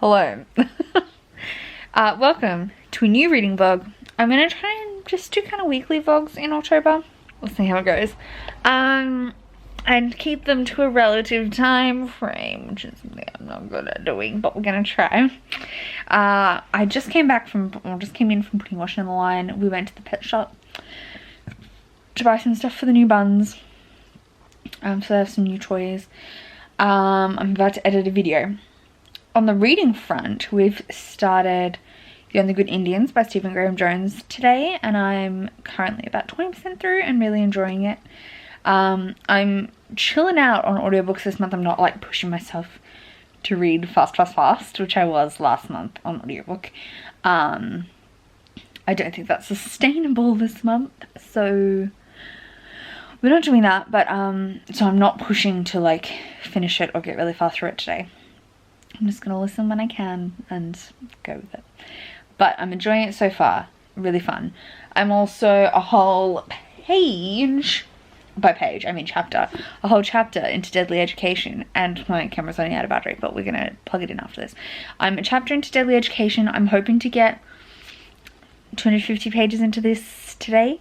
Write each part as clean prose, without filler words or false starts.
Hello. Welcome to a new reading vlog. I'm gonna try and just do kind of weekly vlogs in October. We'll see how it goes. And keep them to a relative time frame, which is something I'm not good at doing, but we're gonna try. I just came in from putting washing on the line. We went to the pet shop to buy some stuff for the new buns. So they have some new toys. I'm about to edit a video. On the reading front, we've started The Only Good Indians by Stephen Graham Jones today, and I'm currently about 20% through and really enjoying it. I'm chilling out on audiobooks this month. I'm not like pushing myself to read fast, which I was last month on audiobook. I don't think that's sustainable this month, so we're not doing that, but so I'm not pushing to like finish it or get really far through it today. I'm just gonna listen when I can and go with it. But I'm enjoying it so far. Really fun. I'm also a whole page, by page I mean chapter, a whole chapter into Deadly Education, and my camera's running out of battery, but we're gonna plug it in after this. I'm a chapter into Deadly Education. I'm hoping to get 250 pages into this today,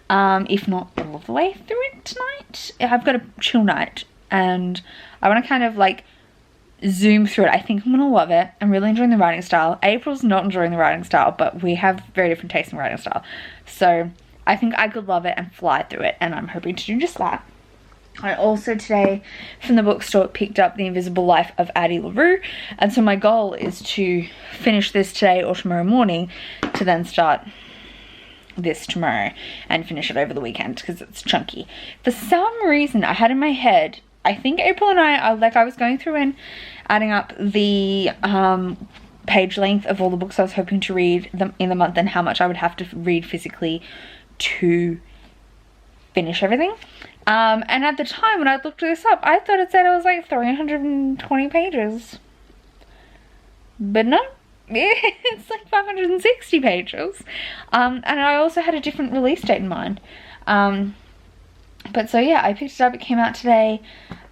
if not all of the way through it tonight. I've got a chill night and I want to kind of like zoom through it. I think I'm gonna love it. I'm really enjoying the writing style. April's not enjoying the writing style, but we have very different tastes in writing style, so I think I could love it and fly through it, and I'm hoping to do just that. I also today from the bookstore picked up The Invisible Life of Addie LaRue, and so my goal is to finish this today or tomorrow morning to then start this tomorrow and finish it over the weekend because it's chunky. For some reason I had in my head, I think April and I was going through and adding up the page length of all the books I was hoping to read in the month and how much I would have to read physically to finish everything. And at the time when I looked this up, I thought it said it was like 320 pages. But no, it's like 560 pages. And I also had a different release date in mind. But so yeah, I picked it up. It came out today.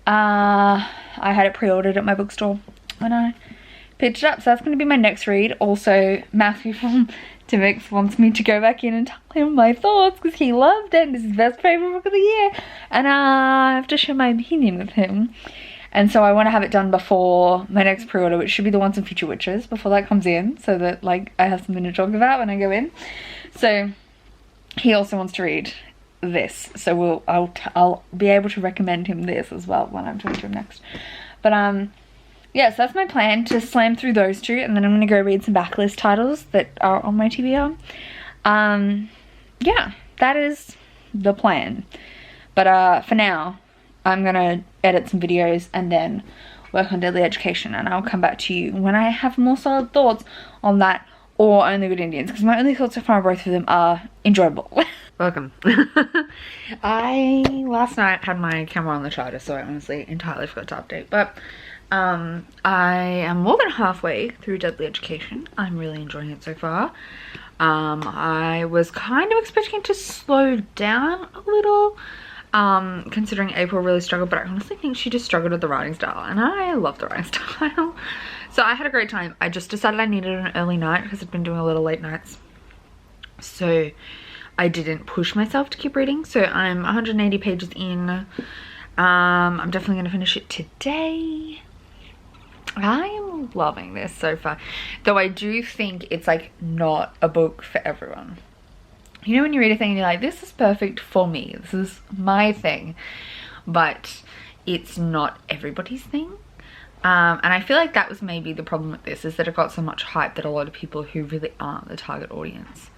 I had it pre-ordered at my bookstore when I picked it up, so that's going to be my next read. Also, Matthew from Timix wants me to go back in and tell him my thoughts because he loved it. This is his best favourite book of the year, and I have to share my opinion with him. And so I want to have it done before my next pre-order, which should be the Once and Future Witches, before that comes in, so that like I have something to talk about when I go in. So he also wants to read this, so I'll be able to recommend him this as well when I'm talking to him next. But yeah, so that's my plan, to slam through those two, and then I'm gonna go read some backlist titles that are on my TBR. Yeah, that is the plan. But for now, I'm gonna edit some videos and then work on Deadly Education, and I'll come back to you when I have more solid thoughts on that or Only Good Indians, because my only thoughts so far on both of them are enjoyable. Welcome. I last night had my camera on the charger, so I honestly entirely forgot to update, but I am more than halfway through Deadly Education. I'm really enjoying it so far. I was kind of expecting it to slow down a little, considering April really struggled, but I honestly think she just struggled with the writing style, and I love the writing style. So I had a great time. I just decided I needed an early night because I've been doing a little late nights, so I didn't push myself to keep reading. So I'm 180 pages in. I'm definitely going to finish it today. I am loving this so far, though I do think it's like not a book for everyone. You know when you read a thing and you're like, this is perfect for me, this is my thing, but it's not everybody's thing. And I feel like that was maybe the problem with this, is that it got so much hype that a lot of people who really aren't the target audience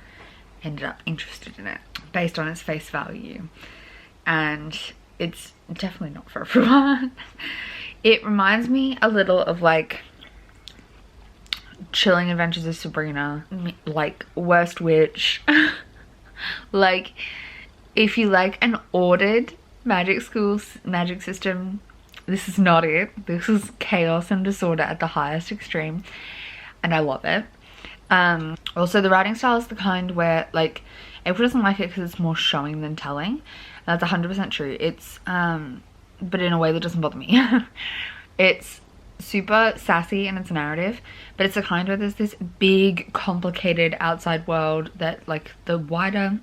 ended up interested in it based on its face value, and it's definitely not for everyone. It reminds me a little of like Chilling Adventures of Sabrina, like Worst Witch. Like if you like an ordered magic system, this is not it. This is chaos and disorder at the highest extreme, and I love it. Also the writing style is the kind where like April doesn't like it because it's more showing than telling. That's 100% true. It's but in a way that doesn't bother me. It's super sassy in its narrative, but it's a kind where there's this big complicated outside world that like the wider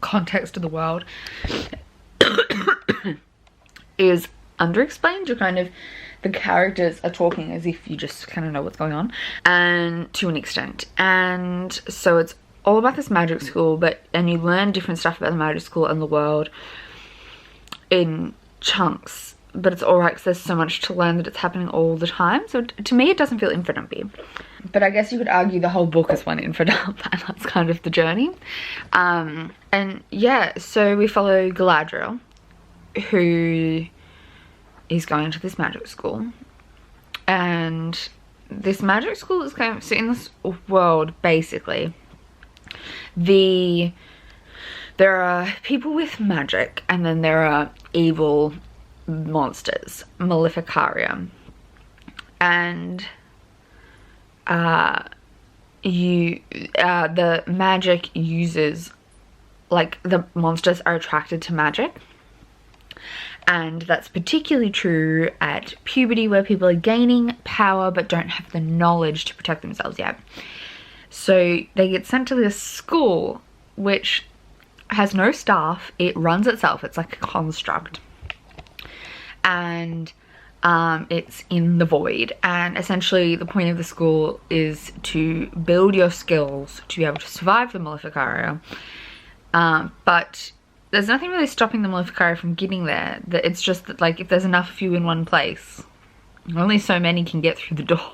context of the world is underexplained. You're kind of, the characters are talking as if you just kind of know what's going on, and to an extent. And so it's all about this magic school, and you learn different stuff about the magic school and the world in chunks, but it's alright because there's so much to learn that it's happening all the time. So to me it doesn't feel infinite, but I guess you could argue the whole book is one infinite, and that's kind of the journey. And yeah, so we follow Galadriel, who is going to this magic school, and this magic school is kind of, so in this world basically there are people with magic, and then there are evil monsters, Maleficaria, and the magic uses, like, the monsters are attracted to magic. And that's particularly true at puberty, where people are gaining power but don't have the knowledge to protect themselves yet. So they get sent to this school which has no staff. It runs itself. It's like a construct. And it's in the void. And essentially the point of the school is to build your skills to be able to survive the Maleficaria. But there's nothing really stopping the Maleficaria from getting there. It's just that, like, if there's enough of you in one place, only so many can get through the door.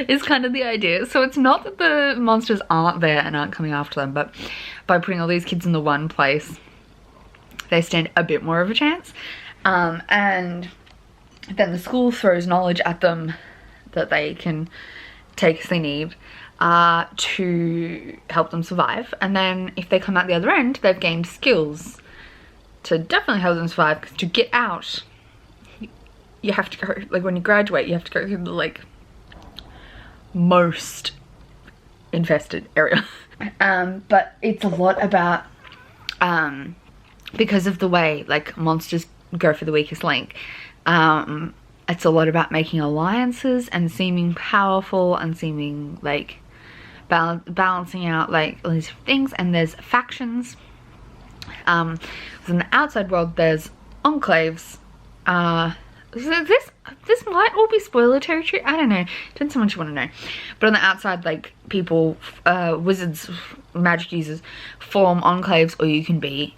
Is kind of the idea. So it's not that the monsters aren't there and aren't coming after them, but by putting all these kids in the one place, they stand a bit more of a chance. And then the school throws knowledge at them that they can take as they need to help them survive. And then if they come out the other end, they've gained skills to definitely help them survive, because to get out, you have to go, like, when you graduate, you have to go through the, like, most infested area. But it's a lot about, because of the way, like, monsters go for the weakest link, it's a lot about making alliances and seeming powerful and seeming, like, balancing out, like, all these things. And there's factions. In the outside world there's enclaves. So this might all be spoiler territory, I don't know, depends how much you want to know. But on the outside, like, people, wizards, magic users form enclaves, or you can be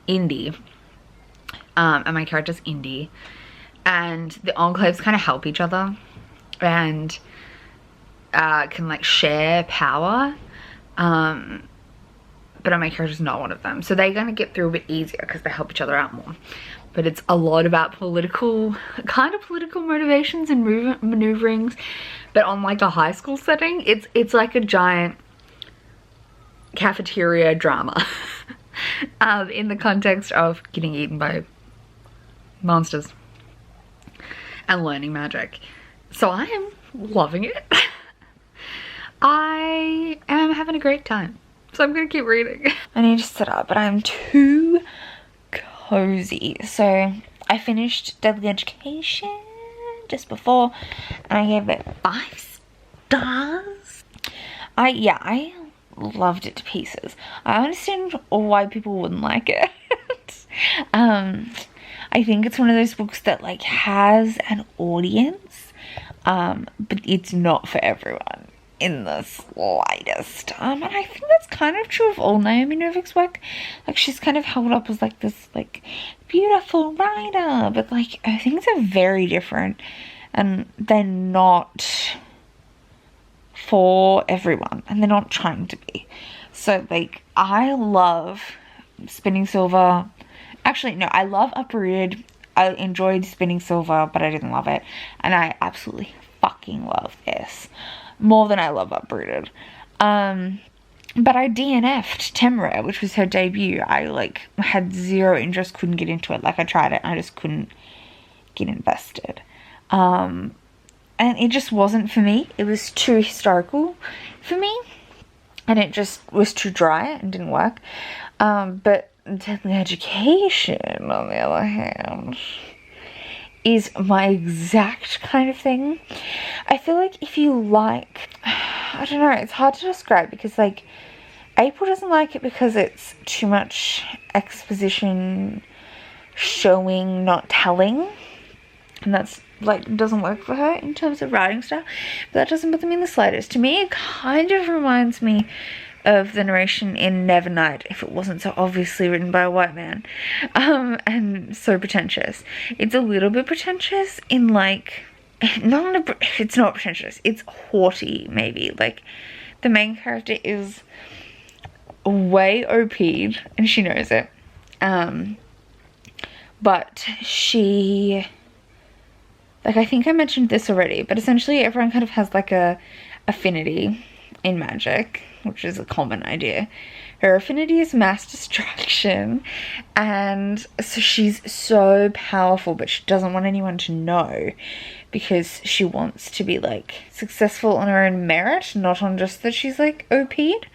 indie. And my character's indie, and the enclaves kind of help each other and can, like, share power. But my character's not one of them, so they're gonna get through a bit easier because they help each other out more. But it's a lot about political motivations and maneuverings, but on, like, a high school setting. It's like a giant cafeteria drama in the context of getting eaten by monsters and learning magic. So I am loving it. I am having a great time, so I'm gonna keep reading. I need to sit up, but I'm too cozy. So I finished Deadly Education just before, and I gave it 5 stars. I loved it to pieces. I understand why people wouldn't like it. I think it's one of those books that, like, has an audience, but it's not for everyone in the slightest. And I think that's kind of true of all Naomi Novik's work. Like, she's kind of held up as, like, this, like, beautiful writer, but, like, I think they're very different, and they're not for everyone, and they're not trying to be. So, like, I love Spinning Silver. Actually, no, I love Uprooted. I enjoyed Spinning Silver, but I didn't love it. And I absolutely fucking love this more than I love Uprooted. But I DNF'd Temeraire, which was her debut. I, like, had zero interest, couldn't get into it. Like, I tried it, and I just couldn't get invested. And it just wasn't for me. It was too historical for me, and it just was too dry and didn't work. But Deadly Education, on the other hand, is my exact kind of thing. I feel like if you like, I don't know, it's hard to describe because like April doesn't like it because it's too much exposition, showing, not telling, and that's like doesn't work for her in terms of writing style, but that doesn't bother me in the slightest. To me, it kind of reminds me of the narration in Nevernight if it wasn't so obviously written by a white man, and so pretentious. It's a little bit pretentious in like, it's not pretentious, it's haughty maybe. Like the main character is way OP'd and she knows it, but she, like, I think I mentioned this already, but essentially everyone kind of has like a affinity in magic, which is a common idea. Her affinity is mass destruction, and so she's so powerful, but she doesn't want anyone to know because she wants to be like successful on her own merit, not on just that she's like OP'd.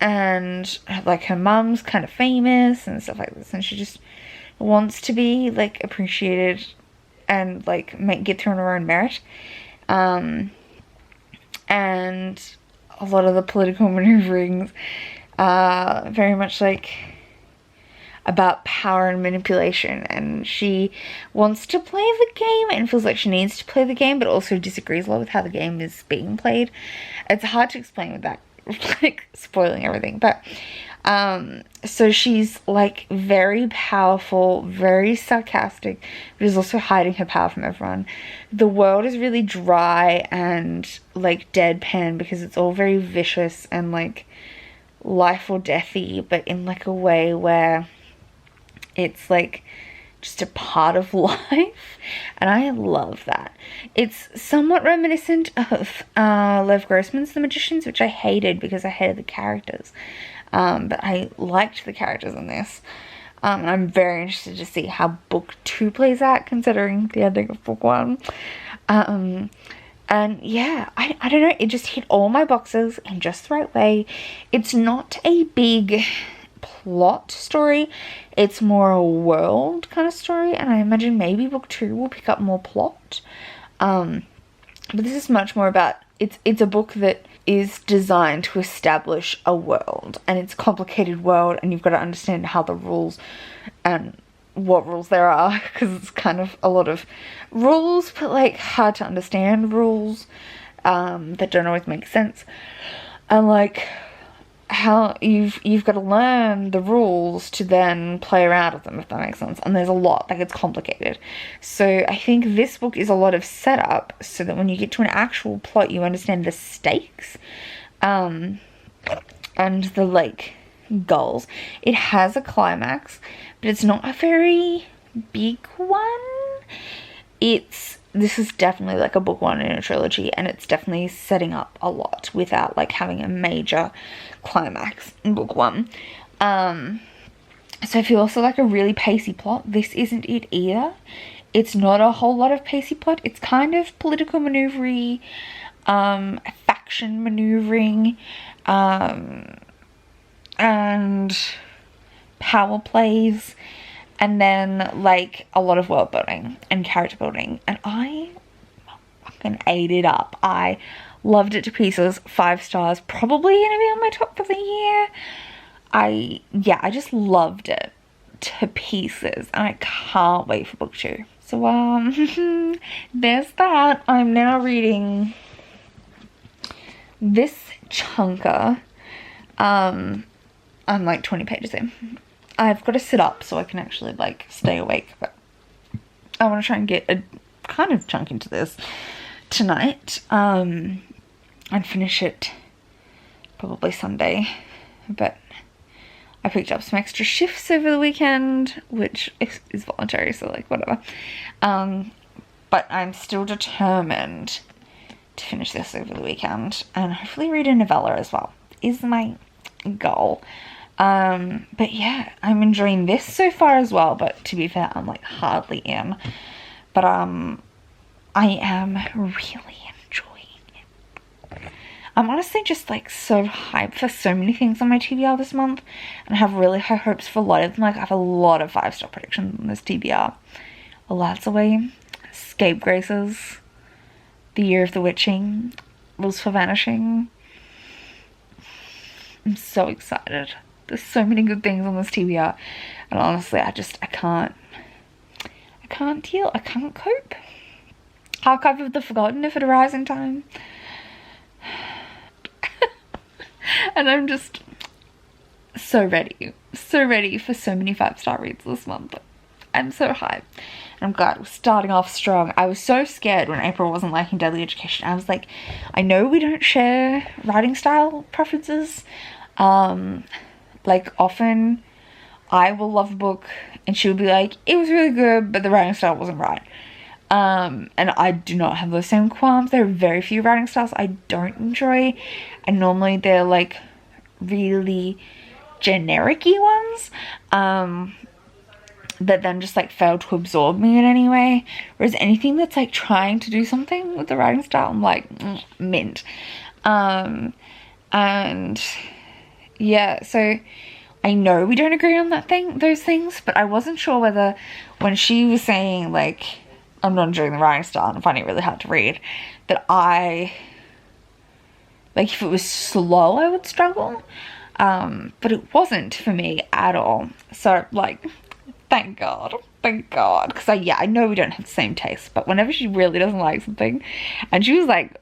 And like her mum's kind of famous and stuff like this, and she just wants to be like appreciated and like get through on her own merit. And a lot of the political maneuverings are very much like about power and manipulation, and she wants to play the game and feels like she needs to play the game, but also disagrees a lot with how the game is being played. It's hard to explain without like spoiling everything, but so she's like very powerful, very sarcastic, but is also hiding her power from everyone. The world is really dry and like deadpan because it's all very vicious and like life or deathy, but in like a way where it's like just a part of life, and I love that. It's somewhat reminiscent of Lev Grossman's The Magicians, which I hated because I hated the characters, but I liked the characters in this, and I'm very interested to see how book 2 plays out considering the ending of book 1. And yeah, I don't know, it just hit all my boxes in just the right way. It's not a big plot story, it's more a world kind of story, and I imagine maybe book 2 will pick up more plot, but this is much more about, it's a book that is designed to establish a world, and it's a complicated world, and you've got to understand how the rules and what rules there are, because it's kind of a lot of rules, but like hard to understand rules that don't always make sense, and like how you've got to learn the rules to then play around with them, if that makes sense. And there's a lot, like it's complicated. So I think this book is a lot of setup so that when you get to an actual plot you understand the stakes and the like goals. It has a climax, but it's not a very big one. This is definitely like a book 1 in a trilogy, and it's definitely setting up a lot without like having a major climax in book 1. So if you also like a really pacey plot, this isn't it either. It's not a whole lot of pacey plot. It's kind of political maneuvery, faction maneuvering, and power plays, and then like a lot of world building and character building, and I fucking ate it up. I loved it to pieces. 5 stars, probably gonna be on my top for the year. I just loved it to pieces, and I can't wait for book 2. So there's that. I'm now reading this chunker. I'm like 20 pages in. I've got to sit up so I can actually like stay awake, but I want to try and get a kind of chunk into this tonight, and finish it probably Sunday. But I picked up some extra shifts over the weekend, which is voluntary, so like whatever. But I'm still determined to finish this over the weekend and hopefully read a novella as well, is my goal. But yeah, I'm enjoying this so far as well, but to be fair, I'm like hardly in, but I am really enjoying it. I'm honestly just like so hyped for so many things on my TBR this month, and I have really high hopes for a lot of them. Like I have a lot of 5-star predictions on this TBR, A Light's Away, Scapegraces, The Year of the Witching, Rules for Vanishing. I'm so excited. There's so many good things on this TBR, and honestly, I can't deal. I can't cope. Archive of the Forgotten if it arrives in time. And I'm just so ready for so many 5-star reads this month. I'm so hyped. I'm glad we're starting off strong. I was so scared when April wasn't liking Deadly Education. I was like, I know we don't share writing style preferences. Like, often I will love a book and she'll be like, it was really good, but the writing style wasn't right. And I do not have those same qualms. There are very few writing styles I don't enjoy, and normally they're like really generic-y ones, that then just like fail to absorb me in any way. Whereas anything that's like trying to do something with the writing style, I'm like, mint. And yeah, so I know we don't agree on those things, but I wasn't sure whether when she was saying like, I'm not enjoying the writing style and I'm finding it really hard to read, that like if it was slow I would struggle, but it wasn't for me at all. So like, thank God, because I know we don't have the same taste, but whenever she really doesn't like something, and she was like,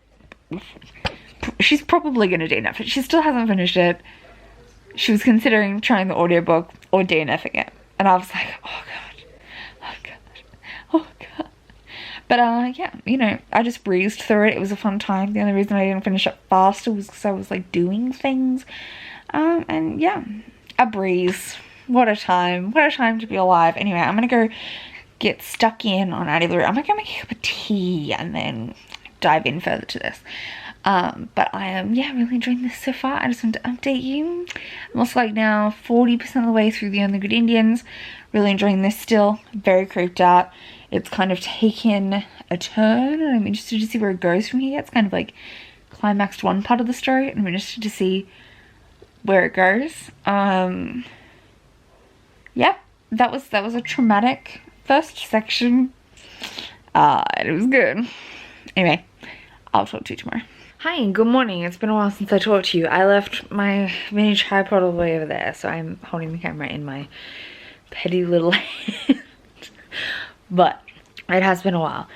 she's probably gonna DNF it, she still hasn't finished it. She was considering trying the audiobook or DNFing it, and I was like, oh god. But yeah, you know, I just breezed through it. It was a fun time. The only reason I didn't finish it faster was because I was like doing things. And yeah, a breeze. What a time to be alive. Anyway, I'm gonna go get stuck in on Addie LaRue. I'm gonna go make a cup of tea and then dive in further to this. But I am, yeah, really enjoying this so far. I just want to update you. I'm also like now 40% of the way through The Only Good Indians. Really enjoying this still. Very creeped out. It's kind of taken a turn, and I'm interested to see where it goes from here. It's kind of like climaxed one part of the story, and I'm interested to see where it goes. Yeah, that was a traumatic first section. It was good. Anyway, I'll talk to you tomorrow. Hi and good morning. It's been a while since I talked to you. I left my mini tripod all the way over there, so I'm holding the camera in my petty little hand. But it has been a while.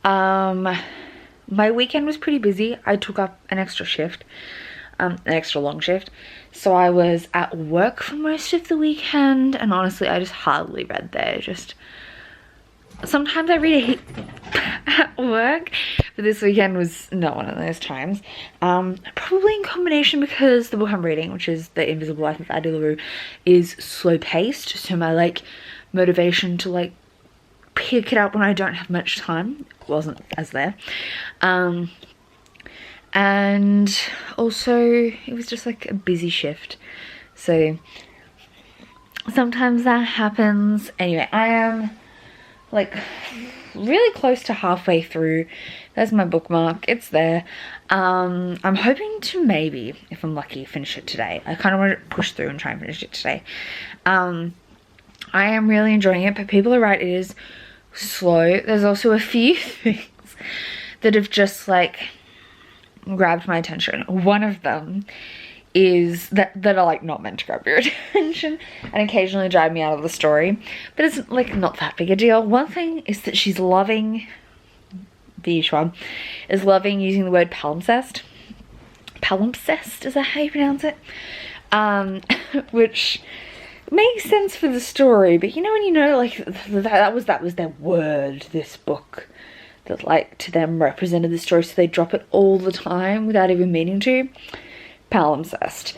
My weekend was pretty busy. I took up an extra shift, an extra long shift. So I was at work for most of the weekend, and honestly, I just hardly read there. Just sometimes I read at work, but this weekend was not one of those times. Probably in combination because the book I'm reading, which is The Invisible Life of Addie LaRue, is slow paced, so my like motivation to like pick it up when I don't have much time wasn't as there. And also it was just like a busy shift, so sometimes that happens. Anyway, I am like really close to halfway through. There's my bookmark, it's there. I'm hoping to maybe, if I'm lucky, finish it today. I kind of want to push through and try and finish it today. I am really enjoying it, but people are right, it is slow. There's also a few things that have just like grabbed my attention. One of them is that are like not meant to grab your attention and occasionally drive me out of the story, but it's like not that big a deal. One thing is that she's loving, the one is loving using the word palimpsest. Palimpsest, is that how you pronounce it? Which makes sense for the story, but you know when you know like that was their word, this book, that like to them represented the story, so they drop it all the time without even meaning to. Palimpsest.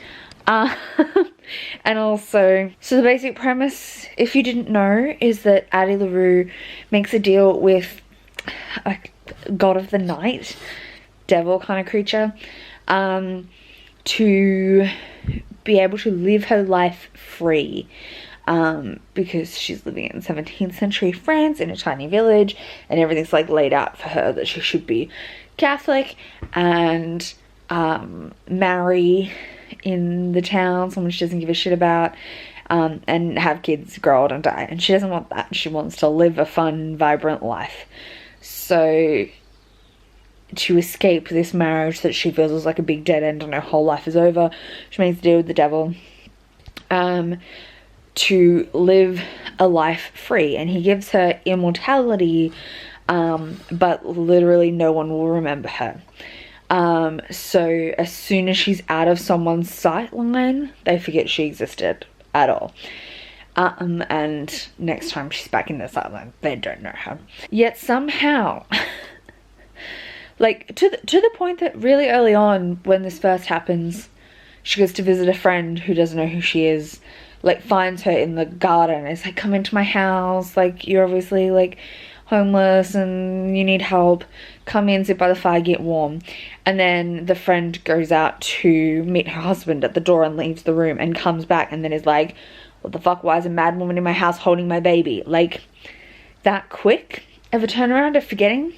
And also, so the basic premise, if you didn't know, is that Addie LaRue makes a deal with a god of the night, devil kind of creature, to be able to live her life free, because she's living in 17th century France in a tiny village, and everything's like laid out for her that she should be Catholic and marry in the town someone she doesn't give a shit about, and have kids, grow old and die. And she doesn't want that. She wants to live a fun, vibrant life. So to escape this marriage that she feels is like a big dead end and her whole life is over, she makes a deal with the devil to live a life free. And he gives her immortality, but literally no one will remember her. So as soon as she's out of someone's sight line, they forget she existed at all. And next time she's back in the sight line, they don't know her. Yet somehow, like to the point that really early on when this first happens, she goes to visit a friend who doesn't know who she is, like finds her in the garden. It's like, come into my house, like you're obviously like homeless and you need help, come in, sit by the fire, get warm. And then the friend goes out to meet her husband at the door and leaves the room and comes back and then is like, what the fuck, why is a mad woman in my house holding my baby? Like, that quick of a turnaround of forgetting.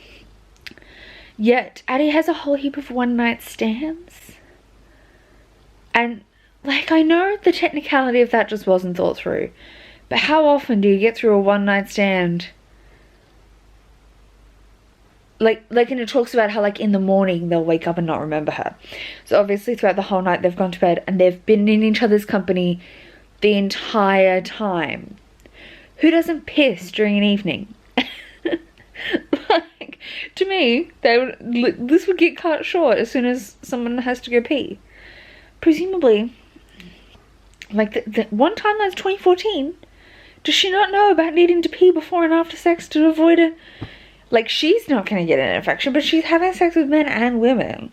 Yet Addie has a whole heap of one night stands, and like, I know the technicality of that just wasn't thought through, but how often do you get through a one night stand? Like, and it talks about how, like, in the morning they'll wake up and not remember her. So obviously throughout the whole night they've gone to bed and they've been in each other's company the entire time. Who doesn't piss during an evening? Like, to me, this would get cut short as soon as someone has to go pee. Presumably, like, the one time that's 2014, does she not know about needing to pee before and after sex to avoid it? Like, she's not gonna get an infection, but she's having sex with men and women.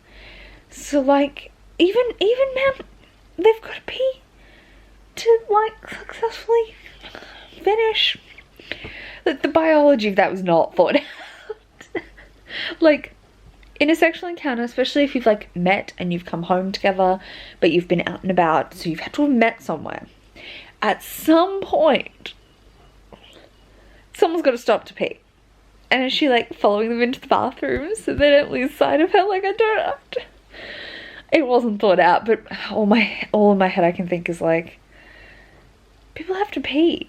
So, like, even men, they've got to pee to, like, successfully finish. Like, the biology of that was not thought out. Like, in a sexual encounter, especially if you've, like, met and you've come home together, but you've been out and about, so you've had to have met somewhere. At some point, someone's got to stop to pee. And is she, like, following them into the bathroom so they don't lose sight of her? Like, I don't have to. It wasn't thought out, but all in my head I can think is, like, people have to pee.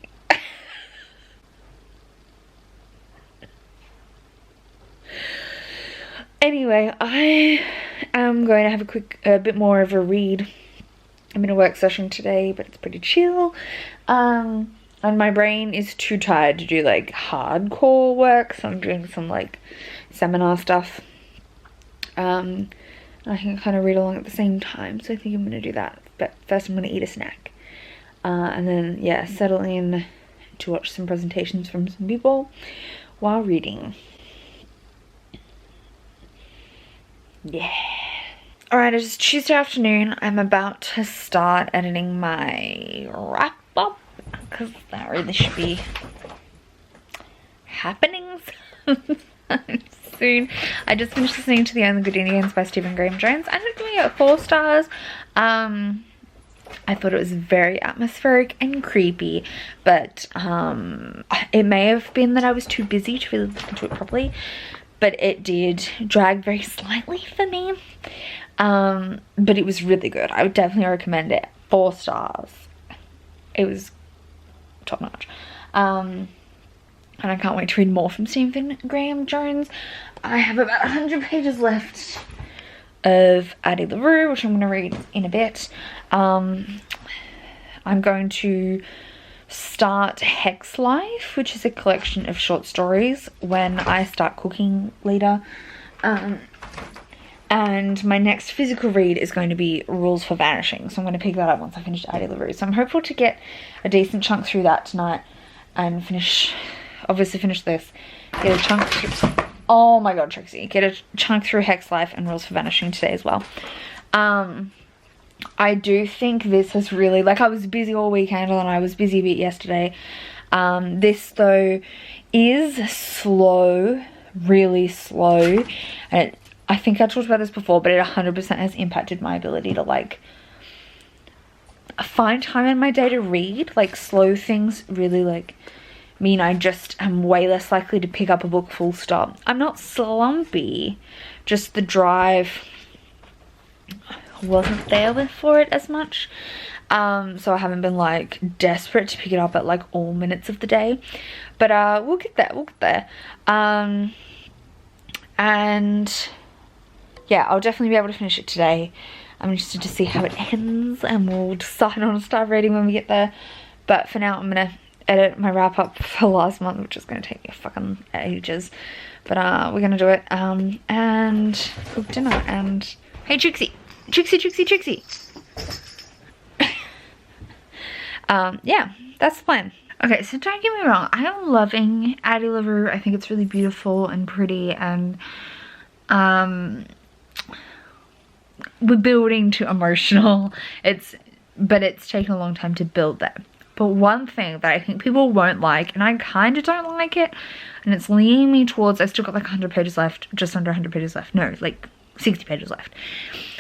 Anyway, I am going to have a bit more of a read. I'm in a work session today, but it's pretty chill. And my brain is too tired to do, like, hardcore work, so I'm doing some, like, seminar stuff. I can kind of read along at the same time, so I think I'm going to do that. But first I'm going to eat a snack. And then, yeah, settle in to watch some presentations from some people while reading. Yeah. Alright, it's Tuesday afternoon. I'm about to start editing my wrap-up, because that really should be happening soon. I just finished listening to The Only Good Indians by Stephen Graham Jones. I ended up giving it 4 stars. I thought it was very atmospheric and creepy, but it may have been that I was too busy to really listen to it properly, but it did drag very slightly for me. But it was really good. I would definitely recommend it. 4 stars. It was top notch. And I can't wait to read more from Stephen Graham Jones. I have about 100 pages left of Addie LaRue, which I'm going to read in a bit. I'm going to start Hex Life, which is a collection of short stories, when I start cooking later. And my next physical read is going to be Rules for Vanishing, so I'm going to pick that up once I finish Addie LaRue. So I'm hopeful to get a decent chunk through that tonight and finish this, get a chunk through, oh my god, Trixie, get a chunk through Hex Life and Rules for Vanishing today as well. I do think this has really, like, I was busy all weekend and I was busy a bit yesterday. This though is slow, really slow, and I think I talked about this before, but it 100% has impacted my ability to, like, find time in my day to read. Like, slow things really, like, mean I just am way less likely to pick up a book full stop. I'm not slumpy, just the drive wasn't there for it as much. So I haven't been like desperate to pick it up at like all minutes of the day, but we'll get there. And yeah, I'll definitely be able to finish it today. I'm interested to see how it ends, and we'll decide on a star rating when we get there. But for now, I'm gonna edit my wrap up for last month, which is gonna take me fucking ages. But we're gonna do it and cook dinner. And hey, Trixie. Yeah, that's the plan. Okay, so don't get me wrong, I am loving Addie LaRue. I think it's really beautiful and pretty, and we're building to emotional. But it's taken a long time to build that. But one thing that I think people won't like, and I kind of don't like it, and it's leaning me towards, I've still got like 100 pages left, just under 100 pages left, no, like 60 pages left.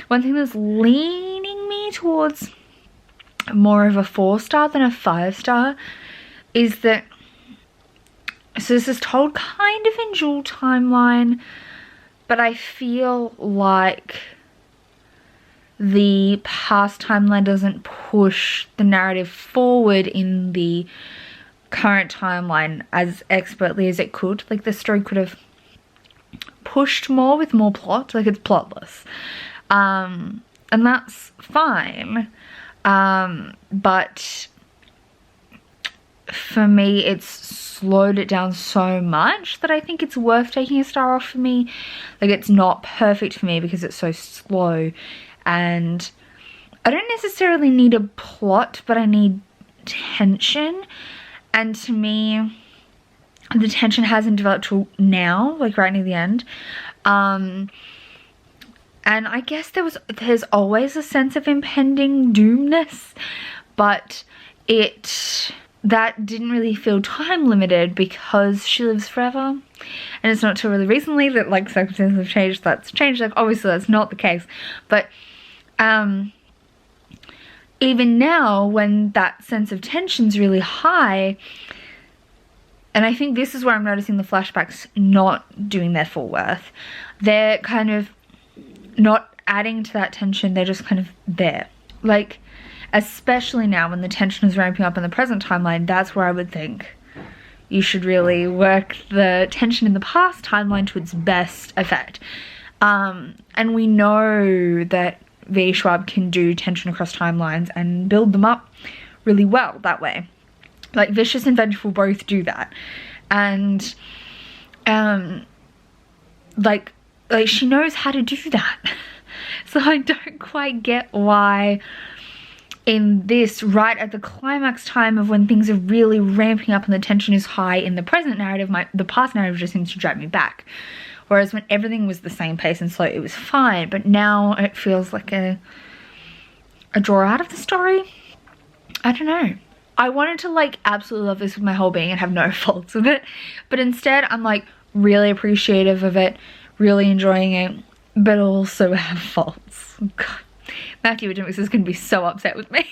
One thing that's leaning me towards more of a 4-star than a 5-star is that, so this is told kind of in dual timeline, but I feel like the past timeline doesn't push the narrative forward in the current timeline as expertly as it could. Like, the story could have pushed more with more plot. Like, it's plotless, and that's fine, but for me it's slowed it down so much that I think it's worth taking a star off for me. Like, it's not perfect for me because it's so slow, and I don't necessarily need a plot, but I need tension. And to me, the tension hasn't developed till now, like right near the end. And I guess there's always a sense of impending doomness, but that didn't really feel time limited because she lives forever. And it's not till really recently that like circumstances have changed, that's changed. Like, obviously that's not the case, but even now when that sense of tension's really high, and I think this is where I'm noticing the flashbacks not doing their full worth. They're kind of not adding to that tension, they're just kind of there. Like, especially now when the tension is ramping up in the present timeline, that's where I would think you should really work the tension in the past timeline to its best effect. And we know that V. Schwab can do tension across timelines and build them up really well that way. Like, Vicious and Vengeful both do that. And like she knows how to do that. So I don't quite get why in this, right at the climax time of when things are really ramping up and the tension is high in the present narrative, the past narrative just seems to drag me back. Whereas when everything was the same pace and slow, it was fine. But now it feels like a draw out of the story. I don't know. I wanted to like absolutely love this with my whole being and have no faults with it. But instead I'm like really appreciative of it, really enjoying it, but also have faults. God. Matthew Adamix is going to be so upset with me.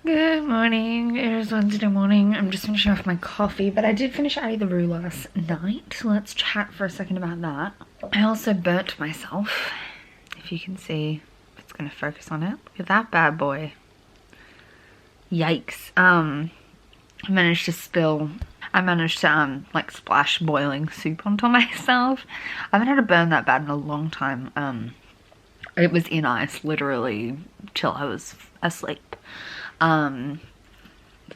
Good morning. It is Wednesday morning. I'm just finishing off my coffee, but I did finish Addie LaRue last night. So let's chat for a second about that. I also burnt myself. If you can see, it's going to focus on it. Look at that bad boy. Yikes. I managed to like splash boiling soup onto myself. I haven't had a burn that bad in a long time. It was in ice literally till I was asleep.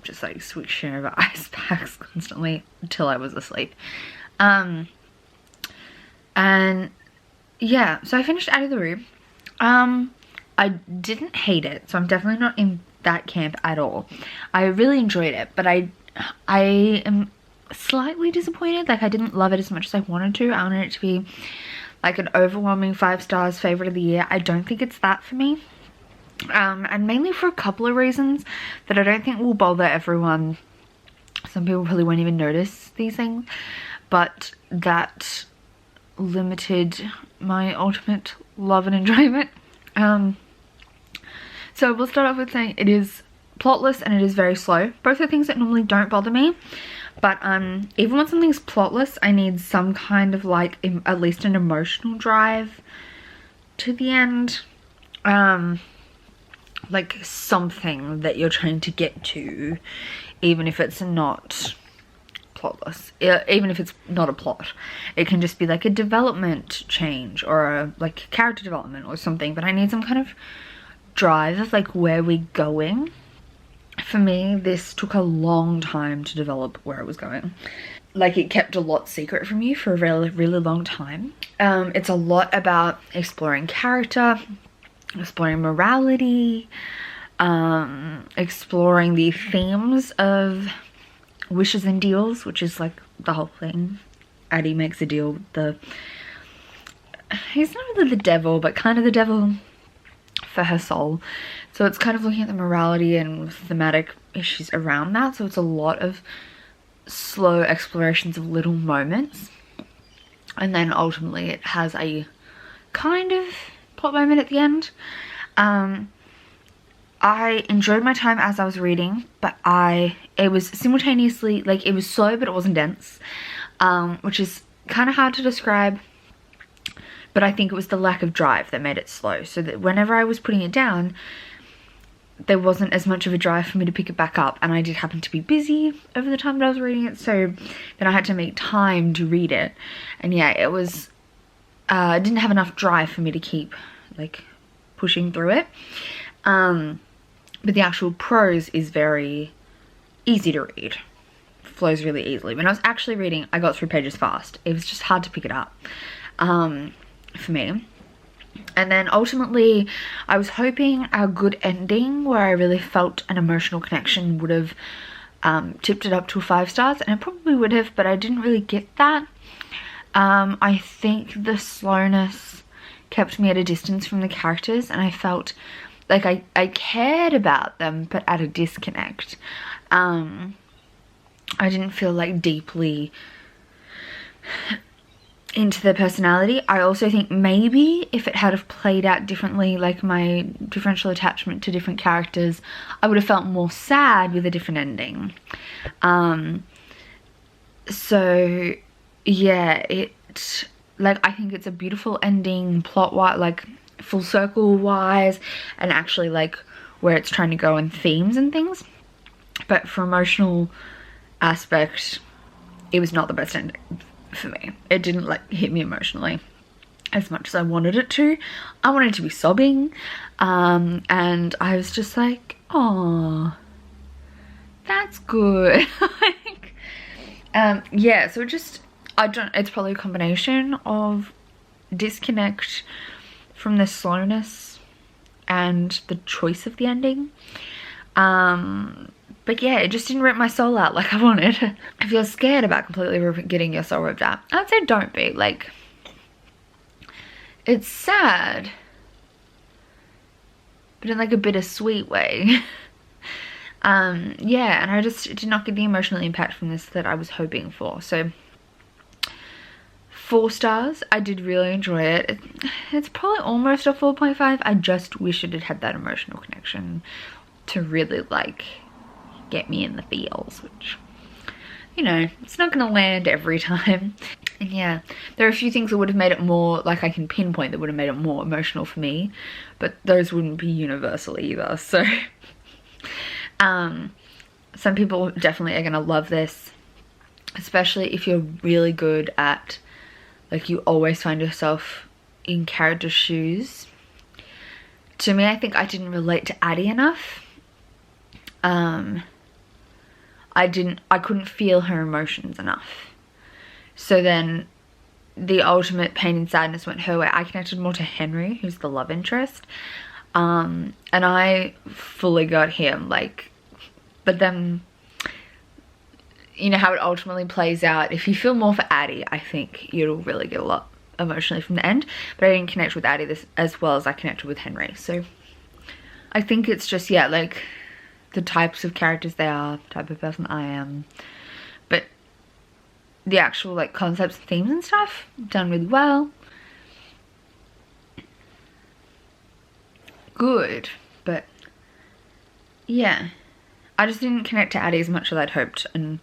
Just like switching over ice packs constantly until I was asleep. And yeah, so I finished Addie LaRue. I didn't hate it, so I'm definitely not in that camp at all. I really enjoyed it, but I am slightly disappointed. Like, I didn't love it as much as I wanted to. I wanted it to be like an overwhelming 5 stars, favorite of the year. I don't think it's that for me. And mainly for a couple of reasons that I don't think will bother everyone. Some people probably won't even notice these things, but that limited my ultimate love and enjoyment. So we'll start off with saying it is plotless and it is very slow. Both are things that normally don't bother me, but even when something's plotless, I need some kind of like at least an emotional drive to the end. like something that you're trying to get to, even if it's not plotless, even if it's not a plot. It can just be like a development change or a like character development or something, but I need some kind of drive of like where we're going. For me, this took a long time to develop where it was going. Like, it kept a lot secret from you for a really, really long time. It's a lot about exploring character, exploring morality, exploring the themes of wishes and deals, which is like the whole thing. Addie makes a deal with he's not really the devil, but kind of the devil for her soul. So it's kind of looking at the morality and thematic issues around that. So it's a lot of slow explorations of little moments, and then ultimately it has a kind of plot moment at the end. I enjoyed my time as I was reading, but it was simultaneously, like, it was slow but it wasn't dense, which is kind of hard to describe, but I think it was the lack of drive that made it slow, so that whenever I was putting it down, there wasn't as much of a drive for me to pick it back up, and I did happen to be busy over the time that I was reading it, so then I had to make time to read it, and yeah, it was, I didn't have enough drive for me to keep, like, pushing through it. But the actual prose is very easy to read. Flows really easily. When I was actually reading, I got through pages fast. It was just hard to pick it up for me. And then ultimately, I was hoping a good ending where I really felt an emotional connection would have tipped it up to 5 stars. And it probably would have, but I didn't really get that. I think the slowness kept me at a distance from the characters, and I felt like I cared about them, but at a disconnect. I didn't feel like deeply into their personality. I also think maybe if it had have played out differently, like my differential attachment to different characters, I would have felt more sad with a different ending. So yeah, I think it's a beautiful ending plot-wise, like full circle wise, and actually like where it's trying to go in themes and things, but for emotional aspect, it was not the best ending for me. It didn't like hit me emotionally as much as I wanted it to. I wanted to be sobbing, and I was just like, oh, that's good. Like, yeah, so it's probably a combination of disconnect from the slowness and the choice of the ending. But yeah, it just didn't rip my soul out like I wanted. If you're scared about completely getting your soul ripped out, I'd say don't be. Like, it's sad, but in like a bittersweet way. Yeah, and I just did not get the emotional impact from this that I was hoping for. So 4 stars. I did really enjoy it. It's probably almost a 4.5. I just wish it had had that emotional connection to really like get me in the feels, which, you know, it's not gonna land every time. And yeah, there are a few things that would have made it more, like I can pinpoint, that would have made it more emotional for me, but those wouldn't be universal either. So some people definitely are gonna love this, especially if you're really good at, like, you always find yourself in character shoes. To me, I think I didn't relate to Addie enough. I couldn't feel her emotions enough. So then the ultimate pain and sadness went her way. I connected more to Henry, who's the love interest. And I fully got him, like, but then, you know how it ultimately plays out. If you feel more for Addie, I think you'll really get a lot emotionally from the end. But I didn't connect with Addie as well as I connected with Henry. So I think it's just, yeah, like the types of characters they are, the type of person I am. But the actual like concepts and themes and stuff, done really well. Good, but yeah. I just didn't connect to Addie as much as I'd hoped, and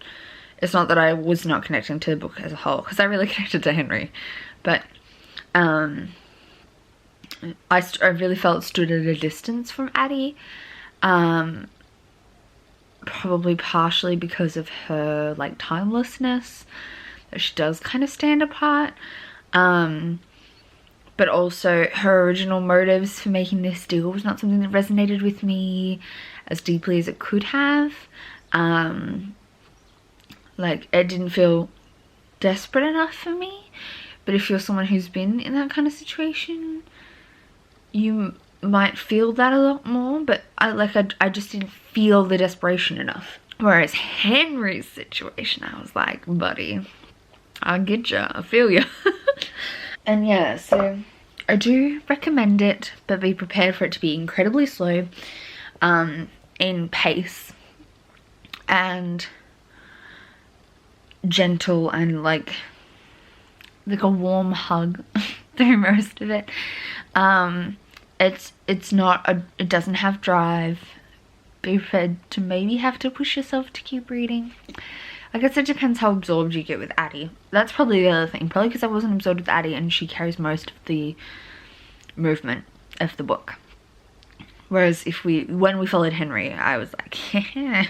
it's not that I was not connecting to the book as a whole, because I really connected to Henry, but I really felt stood at a distance from Addie. Probably partially because of her like timelessness, that she does kind of stand apart. But also her original motives for making this deal was not something that resonated with me as deeply as it could have. Like, it didn't feel desperate enough for me. But if you're someone who's been in that kind of situation, you might feel that a lot more. But I just didn't feel the desperation enough. Whereas Henry's situation, I was like, buddy, I get ya, I feel ya. And yeah, so I do recommend it, but be prepared for it to be incredibly slow in pace and gentle, and like a warm hug through most of it. It's not it doesn't have drive. Be prepared to maybe have to push yourself to keep reading. I guess it depends how absorbed you get with Addie. That's probably the other thing. Probably because I wasn't absorbed with Addie and she carries most of the movement of the book. Whereas when we followed Henry, I was like, yeah,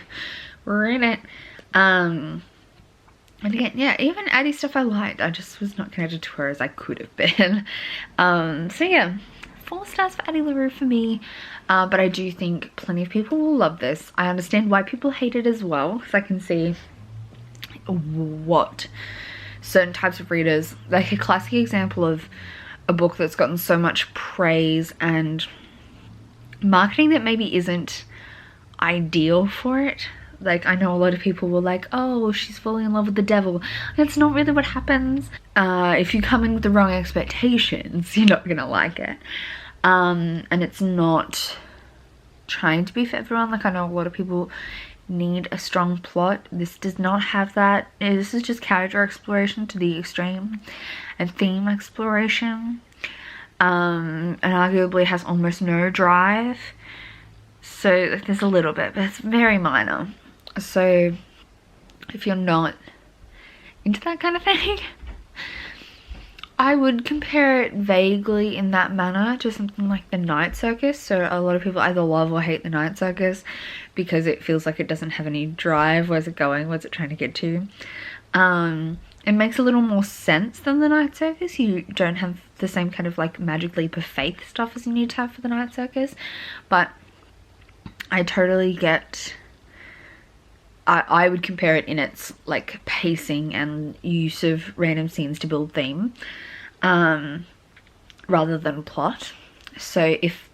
we're in it. And again, yeah, even Addie stuff I liked. I just was not connected to her as I could have been. So yeah, 4 stars for Addie LaRue for me. But I do think plenty of people will love this. I understand why people hate it as well, because I can see what certain types of readers, like a classic example of a book that's gotten so much praise and marketing that maybe isn't ideal for it. Like, I know a lot of people were like, oh, she's falling in love with the devil. That's not really what happens. If you come in with the wrong expectations, you're not gonna like it. And it's not trying to be for everyone. Like, I know a lot of people need a strong plot. This does not have that. This is just character exploration to the extreme and theme exploration, and arguably has almost no drive. So there's a little bit, but it's very minor. So if you're not into that kind of thing, I would compare it vaguely in that manner to something like The Night Circus. So a lot of people either love or hate The Night Circus because it feels like it doesn't have any drive. Where's it going? Where's it trying to get to? It makes a little more sense than The Night Circus. You don't have the same kind of like magic leap of faith stuff as you need to have for The Night Circus. But I totally get... I would compare it in its like pacing and use of random scenes to build theme, rather than plot. So if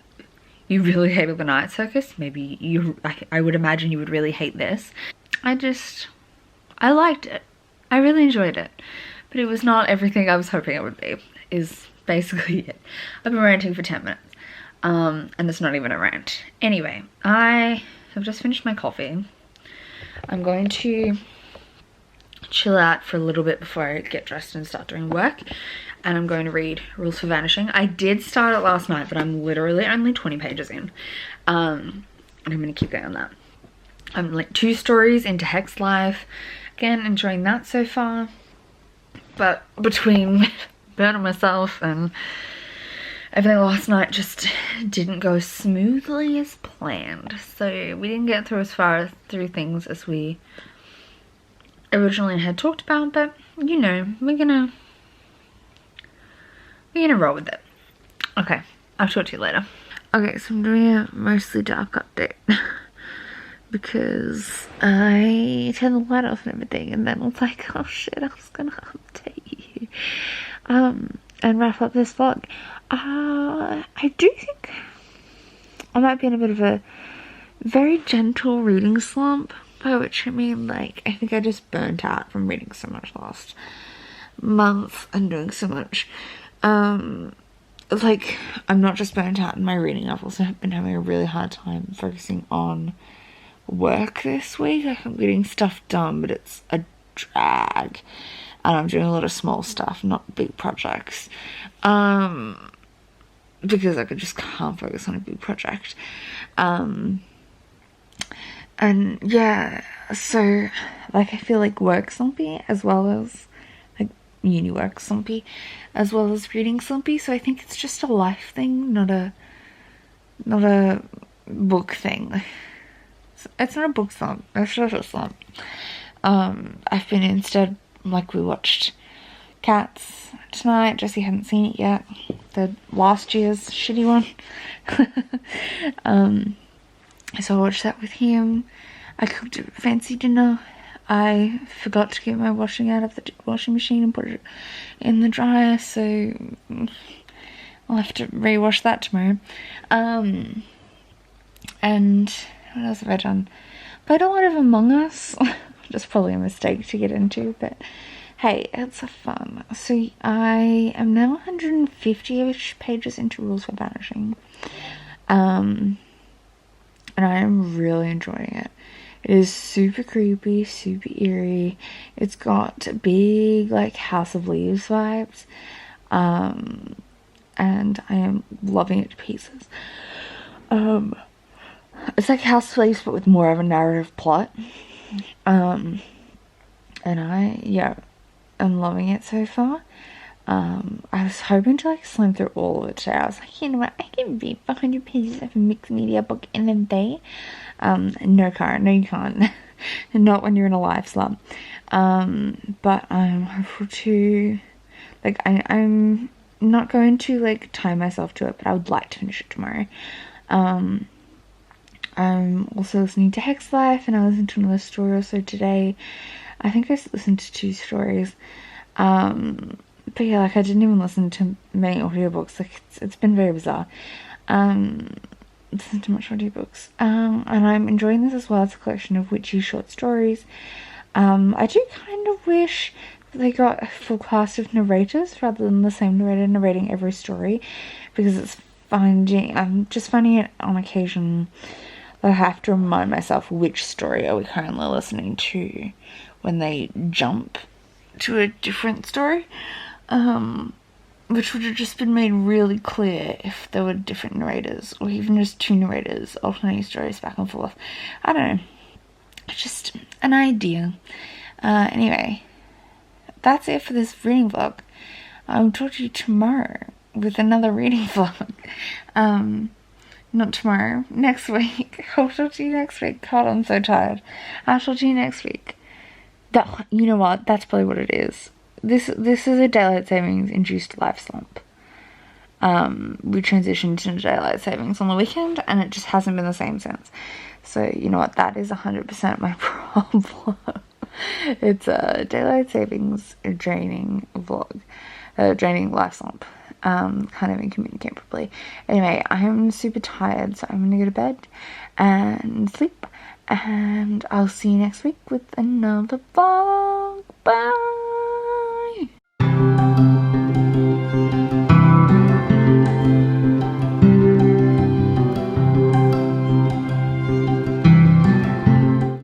you really hated The Night Circus, maybe I would imagine you would really hate this. I liked it. I really enjoyed it, but it was not everything I was hoping it would be, is basically it. I've been ranting for 10 minutes, and it's not even a rant. Anyway, I have just finished my coffee. I'm going to chill out for a little bit before I get dressed and start doing work, and I'm going to read Rules for Vanishing. I did start it last night, but I'm literally only 20 pages in, and I'm going to keep going on that. I'm like 2 stories into Hex Life. Again, enjoying that so far, but between burning myself and everything last night just didn't go smoothly as planned. So we didn't get through as far through things as we originally had talked about, but you know, we're gonna roll with it. Okay, I'll talk to you later. Okay, so I'm doing a mostly dark update because I turned the light off and everything, and then I was like, oh shit, I was gonna update you and wrap up this vlog. I do think I might be in a bit of a very gentle reading slump, by which I mean, like, I think I just burnt out from reading so much last month and doing so much. Like, I'm not just burnt out in my reading, I've also been having a really hard time focusing on work this week. Like, I'm getting stuff done, but it's a drag, and I'm doing a lot of small stuff, not big projects, because I just can't focus on a big project. And yeah, so like I feel like work slumpy as well as like uni work slumpy as well as reading slumpy, so I think it's just a life thing, not a book thing. It's not a book slump, it's not a slump. I've been instead, like, we watched Cats tonight. Jesse hadn't seen it yet, the last year's shitty one. So I watched that with him. I cooked a fancy dinner. I forgot to get my washing out of the washing machine and put it in the dryer, so I'll have to rewash that tomorrow. And what else have I done? Played a lot of Among Us, which is probably a mistake to get into, but hey, it's fun. So I am now 150-ish pages into Rules for Banishing. And I am really enjoying it. It is super creepy, super eerie. It's got big, like, House of Leaves vibes. And I am loving it to pieces. It's like House of Leaves, but with more of a narrative plot. And I'm loving it so far. I was hoping to, like, slim through all of it today. I was like, you know what, I can read 100 pages of a mixed media book in a day. No, Karen, no, you can't. Not when you're in a life slump. But I'm hopeful to, like, I'm not going to, like, tie myself to it, but I would like to finish it tomorrow. I'm also listening to Hex Life, and I listened to another story or so today. I think I listened to 2 stories. But yeah, like, I didn't even listen to many audiobooks. Like, it's been very bizarre. Listen to much audiobooks. And I'm enjoying this as well. It's a collection of witchy short stories. I do kind of wish they got a full cast of narrators rather than the same narrator narrating every story, because it's I'm just finding it on occasion that I have to remind myself which story are we currently listening to when they jump to a different story, which would have just been made really clear if there were different narrators, or even just 2 narrators alternating stories back and forth. I don't know, it's just an idea. Anyway, that's it for this reading vlog. I'll talk to you tomorrow with another reading vlog. Not tomorrow, next week. I'll talk to you next week. God, I'm so tired. I'll talk to you next week. You know what? That's probably what it is. This is a daylight savings induced life slump. We transitioned to daylight savings on the weekend, and it just hasn't been the same since. So you know what? That is 100% my problem. It's a daylight savings draining vlog, draining life slump. Can't even communicate properly. Anyway, I'm super tired, so I'm gonna go to bed and sleep. And I'll see you next week with another vlog. Bye!